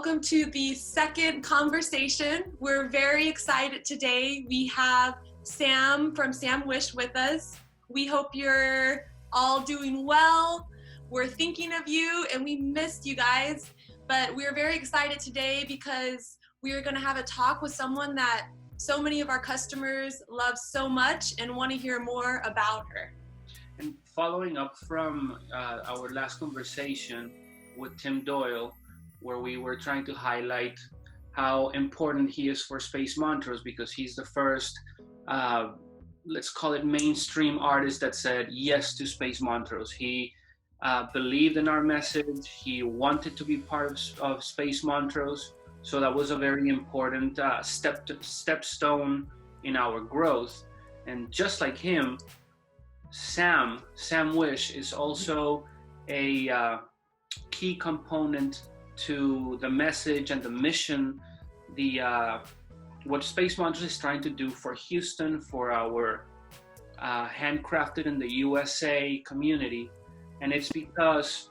welcome to the second conversation. We're very excited today. We have Sam from Sam Wish with us. We hope you're all doing well. We're thinking of you and we missed you guys, but we're very excited today because we're going to have a talk with someone that so many of our customers love so much and want to hear more about her. And following up from our last conversation with Tim Doyle, where we were trying to highlight how important he is for Space Montrose, because he's the first, let's call it mainstream artist that said yes to Space Montrose. He believed in our message. He wanted to be part of Space Montrose. So that was a very important stepstone in our growth. And just like him, Sam Wish is also a key component to the message and the mission, what Space Montrose is trying to do for Houston, for our handcrafted in the USA community. And it's because,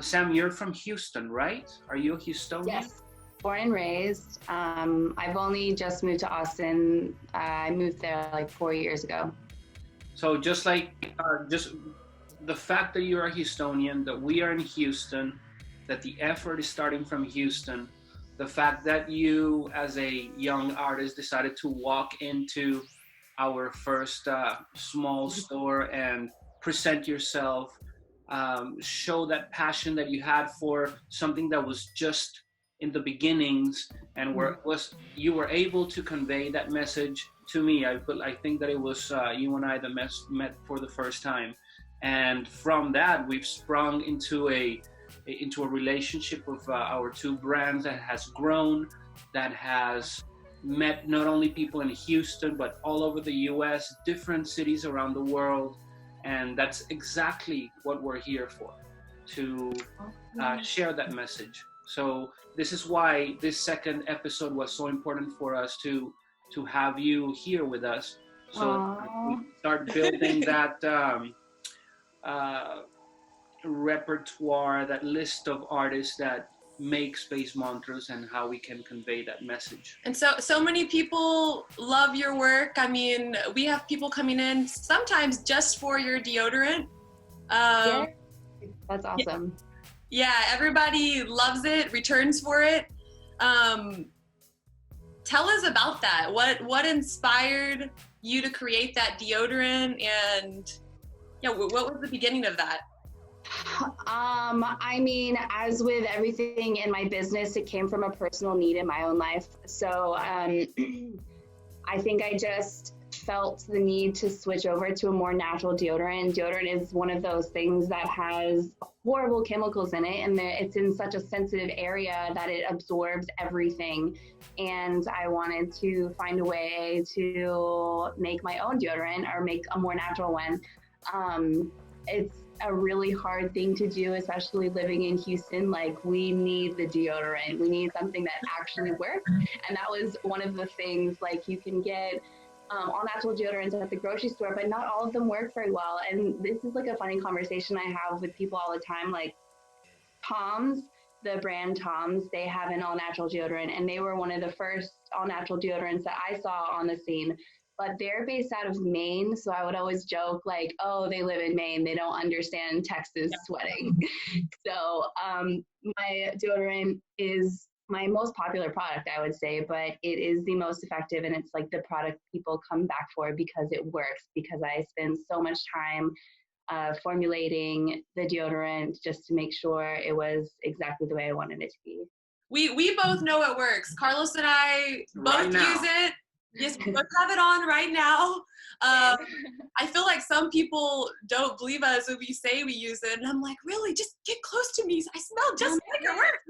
Sam, you're from Houston, right? Are you a Houstonian? Yes, born and raised. I've only just moved to Austin. I moved there like 4 years ago. So just like, just the fact that you're a Houstonian, that we are in Houston, that the effort is starting from Houston, the fact that you as a young artist decided to walk into our first small store and present yourself, show that passion that you had for something that was just in the beginnings, and you were able to convey that message to me. I think that it was you and I that met for the first time, and from that we've sprung into a relationship with our two brands that has grown, that has met not only people in Houston but all over the US, different cities around the world, and that's exactly what we're here for, to share that message. So this is why this second episode was so important for us to have you here with us, so we start building that repertoire, that list of artists that make Space Montrose, and how we can convey that message. And so many people love your work. I mean, we have people coming in sometimes just for your deodorant. Yeah, that's awesome. Yeah, everybody loves it, returns for it. Tell us about that. What inspired you to create that deodorant, and what was the beginning of that? I mean, as with everything in my business, it came from a personal need in my own life. So I think I just felt the need to switch over to a more natural deodorant. Deodorant is one of those things that has horrible chemicals in it, and it's in such a sensitive area that it absorbs everything. And I wanted to find a way to make my own deodorant, or make a more natural one. It's a really hard thing to do, especially living in Houston. Like, we need the deodorant. We need something that actually works. And that was one of the things. Like, you can get all natural deodorants at the grocery store, but not all of them work very well. And this is like a funny conversation I have with people all the time. Like, Tom's, the brand Tom's, they have an all natural deodorant, and they were one of the first all natural deodorants that I saw on the scene. But they're based out of Maine, so I would always joke like, oh, they live in Maine, they don't understand Texas sweating. So my deodorant is my most popular product, I would say, but it is the most effective, and it's like the product people come back for because it works, because I spend so much time formulating the deodorant just to make sure it was exactly the way I wanted it to be. We both know it works. Carlos and I both use it. Yes, we both have it on right now. I feel like some people don't believe us when we say we use it, and I'm like, really? Just get close to me. I smell just like it works.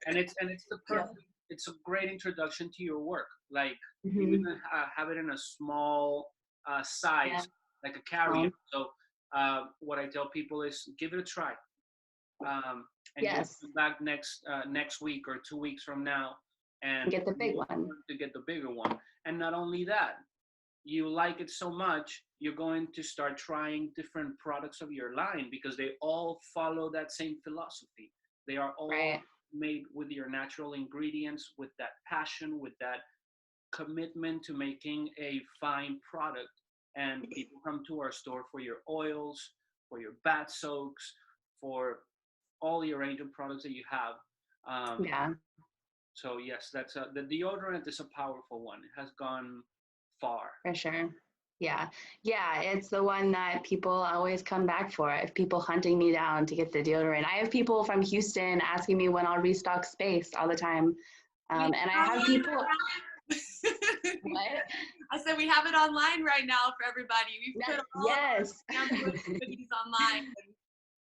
and it's the perfect. It's a great introduction to your work. Like, you even have it in a small size, like a carrier. So what I tell people is, give it a try. And come back next week or 2 weeks from now, and get the big one. To get the bigger one. And not only that, you like it so much, you're going to start trying different products of your line, because they all follow that same philosophy. They are all made with your natural ingredients, with that passion, with that commitment to making a fine product. And people come to our store for your oils, for your bath soaks, for all your range of products that you have. Yeah, So yes, that's the deodorant is a powerful one. It has gone far. for sure. Yeah. Yeah, it's the one that people always come back for. I have people hunting me down to get the deodorant. I have people from Houston asking me when I'll restock Space all the time. And I have people. What? I said we have it online right now for everybody. We've put all Yes. of our goodies online. And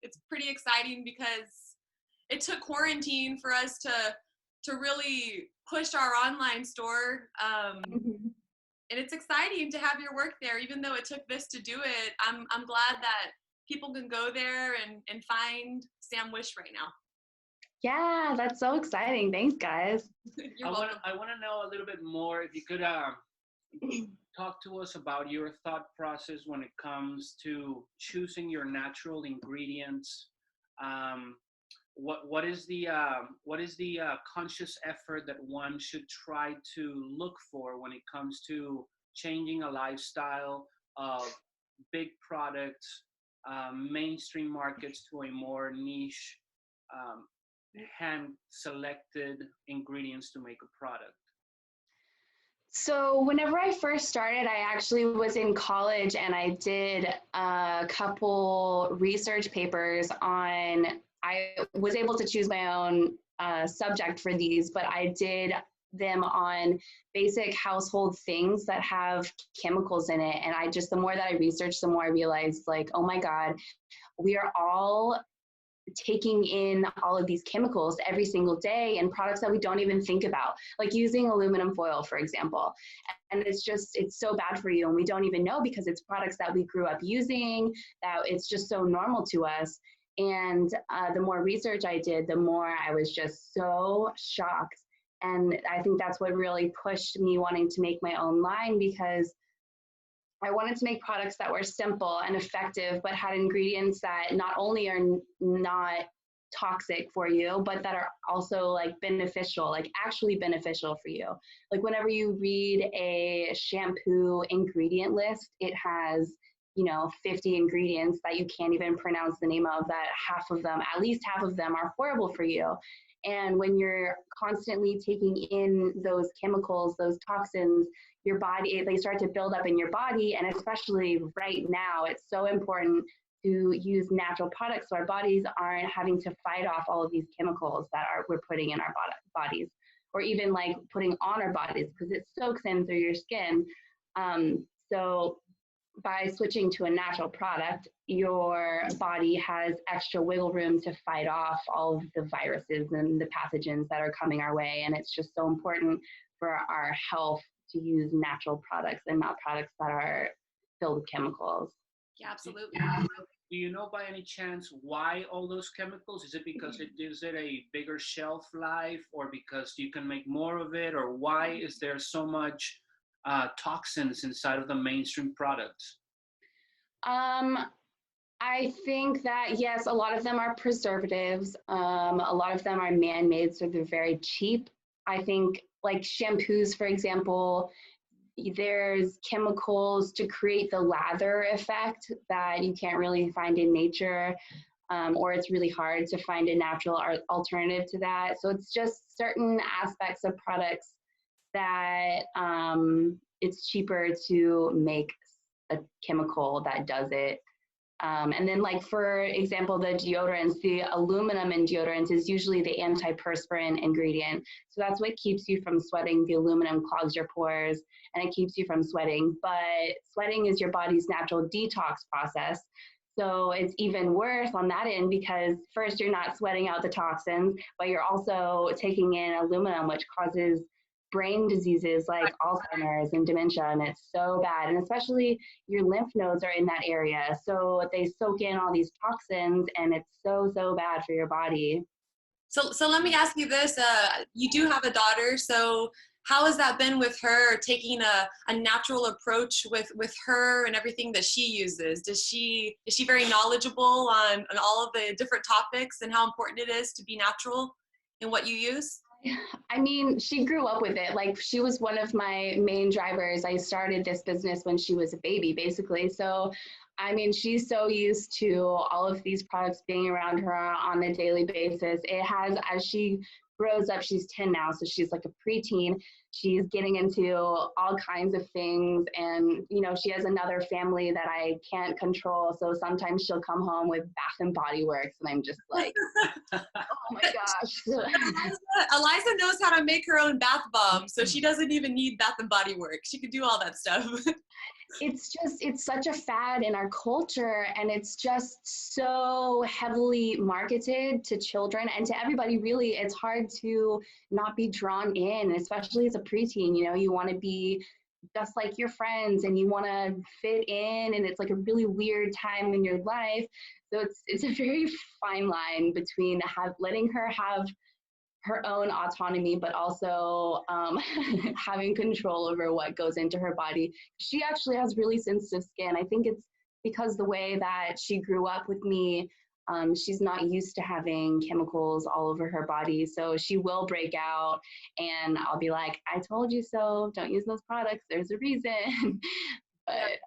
it's pretty exciting because it took quarantine for us to really push our online store. And it's exciting to have your work there, even though it took this to do it. I'm glad that people can go there and find Sam Wish right now. Yeah, that's so exciting. Thanks, guys. I want to know a little bit more. If you could talk to us about your thought process when it comes to choosing your natural ingredients. What is the conscious effort that one should try to look for when it comes to changing a lifestyle of big products, mainstream markets to a more niche, hand-selected ingredients to make a product? So whenever I first started, I actually was in college and I did a couple research papers on, I was able to choose my own subject for these, but I did them on basic household things that have chemicals in it. And the more that I researched, the more I realized, like, oh my God, we are all taking in all of these chemicals every single day and products that we don't even think about, like using aluminum foil, for example. And it's so bad for you. And we don't even know because it's products that we grew up using, that it's just so normal to us. And the more research I did, the more I was just so shocked. And I think that's what really pushed me wanting to make my own line, because I wanted to make products that were simple and effective, but had ingredients that not only are not toxic for you, but that are also like beneficial, like actually beneficial for you. Like whenever you read a shampoo ingredient list, it has, 50 ingredients that you can't even pronounce the name of, that at least half of them are horrible for you. And when you're constantly taking in those chemicals, those toxins, your body, they start to build up in your body. And especially right now, it's so important to use natural products so our bodies aren't having to fight off all of these chemicals that we're putting in our bodies, or even like putting on our bodies, because it soaks in through your skin. So by switching to a natural product, your body has extra wiggle room to fight off all of the viruses and the pathogens that are coming our way. And it's just so important for our health to use natural products and not products that are filled with chemicals. Yeah, absolutely. Do you know by any chance why all those chemicals? Is it because it gives it a bigger shelf life, or because you can make more of it, or why is there so much toxins inside of the mainstream products? I think that, yes, a lot of them are preservatives. A lot of them are man-made, so they're very cheap. I think like shampoos, for example, there's chemicals to create the lather effect that you can't really find in nature, or it's really hard to find a natural alternative to that. So it's just certain aspects of products that it's cheaper to make a chemical that does it. And then like, for example, the deodorants, the aluminum in deodorants is usually the antiperspirant ingredient. So that's what keeps you from sweating. The aluminum clogs your pores and it keeps you from sweating. But sweating is your body's natural detox process. So it's even worse on that end, because first you're not sweating out the toxins, but you're also taking in aluminum, which causes brain diseases like Alzheimer's and dementia, and it's so bad. And especially your lymph nodes are in that area, so they soak in all these toxins, and it's so bad for your body. So let me ask you this: you do have a daughter, so how has that been with her, taking a natural approach with her and everything that she uses? Is she very knowledgeable on all of the different topics and how important it is to be natural in what you use? I mean, she grew up with it. Like, she was one of my main drivers. I started this business when she was a baby, basically. So, I mean, she's so used to all of these products being around her on a daily basis. It has, as she grows up, she's 10 now, so she's like a preteen. She's getting into all kinds of things. And, you know, she has another family that I can't control. So sometimes she'll come home with Bath and Body Works, and I'm just like, oh my gosh. Eliza knows how to make her own bath bomb, so she doesn't even need Bath and Body Works. She could do all that stuff. It's such a fad in our culture, and it's just so heavily marketed to children and to everybody. Really, it's hard to not be drawn in, especially as a preteen. You know, you want to be just like your friends and you want to fit in, and it's like a really weird time in your life. So it's a very fine line between letting her have her own autonomy, but also having control over what goes into her body. She actually has really sensitive skin. I think it's because the way that she grew up with me, she's not used to having chemicals all over her body. So she will break out, and I'll be like, I told you so, don't use those products, there's a reason. But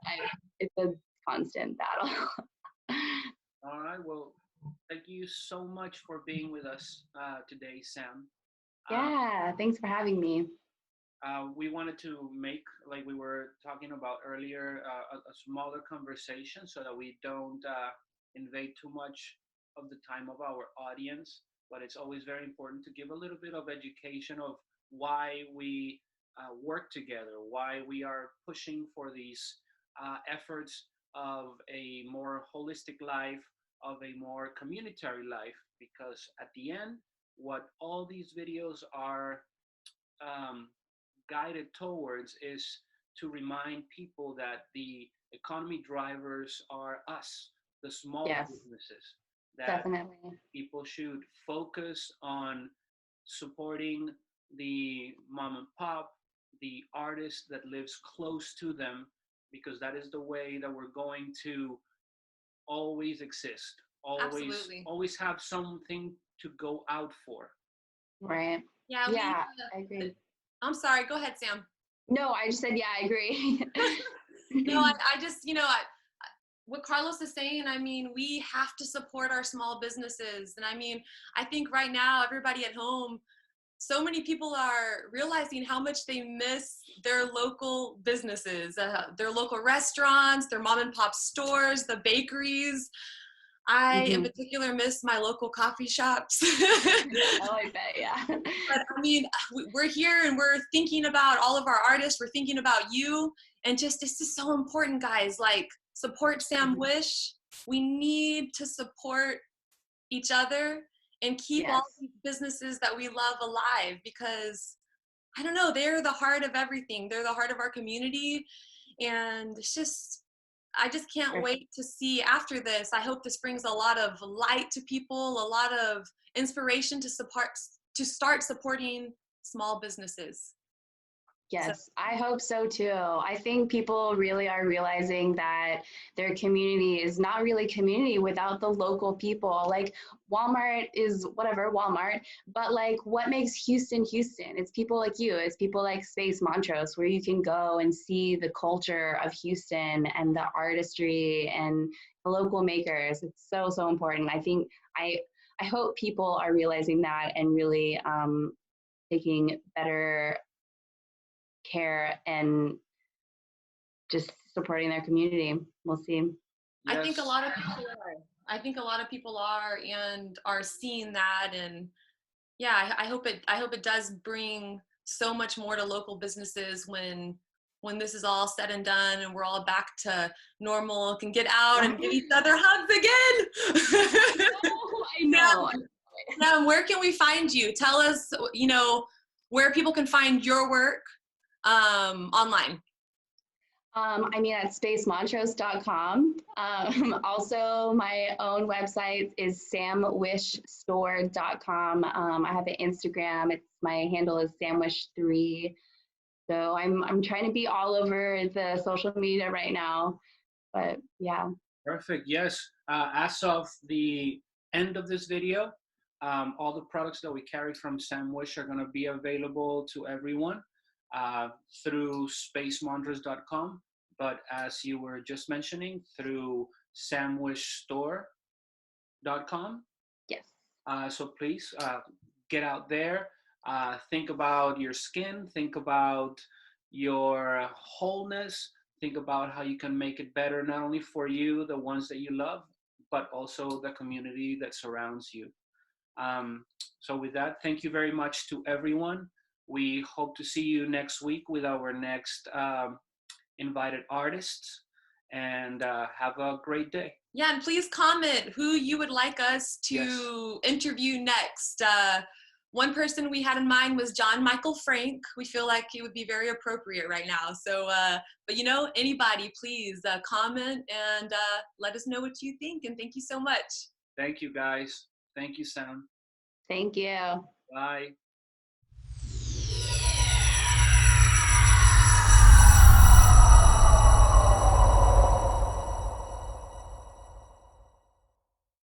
it's a constant battle. All right. Well, thank you so much for being with us today, Sam. Yeah, thanks for having me. We wanted to make, like we were talking about earlier, a smaller conversation so that we don't invade too much of the time of our audience. But it's always very important to give a little bit of education of why we work together, why we are pushing for these efforts of a more holistic life, of a more communitary life, because at the end, what all these videos are guided towards is to remind people that the economy drivers are us, the small businesses, that Definitely. people should focus on supporting the mom and pop, the artist that lives close to them, because that is the way that we're going to always exist, always have something to go out for. Right. Yeah, I agree. I'm sorry, go ahead, Sam. No, I just said, yeah, I agree. No, I just, what Carlos is saying, I mean, we have to support our small businesses. And I mean, I think right now, everybody at home, so many people are realizing how much they miss their local businesses, their local restaurants, their mom and pop stores, the bakeries. I, in particular, miss my local coffee shops. Oh, I bet, yeah. But I mean, we're here and we're thinking about all of our artists. We're thinking about you. And just, this is so important, guys. Like, support Sam Wish. We need to support each other and keep all these businesses that we love alive, because I don't know, they're the heart of everything. They're the heart of our community. And it's just, I just can't wait to see after this. I hope this brings a lot of light to people, a lot of inspiration to start supporting small businesses. Yes, so. I hope so too. I think people really are realizing that their community is not really community without the local people. Like, Walmart is whatever, Walmart, but like, what makes Houston, Houston? It's people like you, it's people like Space Montrose, where you can go and see the culture of Houston and the artistry and the local makers. It's so, so important. I think, I hope people are realizing that and really taking better care and just supporting their community. We'll see. Yes. I think a lot of people are and are seeing that, and yeah, I hope it does bring so much more to local businesses when this is all said and done and we're all back to normal, can get out and give each other hugs again. I know. Now, where can we find you? Tell us, where people can find your work online. I mean, at spacemontrose.com. Also, my own website is samwishstore.com. I have an Instagram. My handle is samwish3. So I'm trying to be all over the social media right now. But yeah. Perfect. Yes. As of the end of this video, All the products that we carry from Sam Wish are going to be available to everyone through spacemontrose.com. But as you were just mentioning, through samwishstore.com. Yes. So please get out there, think about your skin, think about your wholeness, think about how you can make it better, not only for you, the ones that you love, but also the community that surrounds you. Um, so with that, thank you very much to everyone. We hope to see you next week with our next invited artists, and have a great day. Yeah, and please comment who you would like us to interview next. One person we had in mind was John Michael Frank. We feel like he would be very appropriate right now. So, but anybody, please comment and let us know what you think. And thank you so much. Thank you, guys. Thank you, Sam. Thank you. Bye.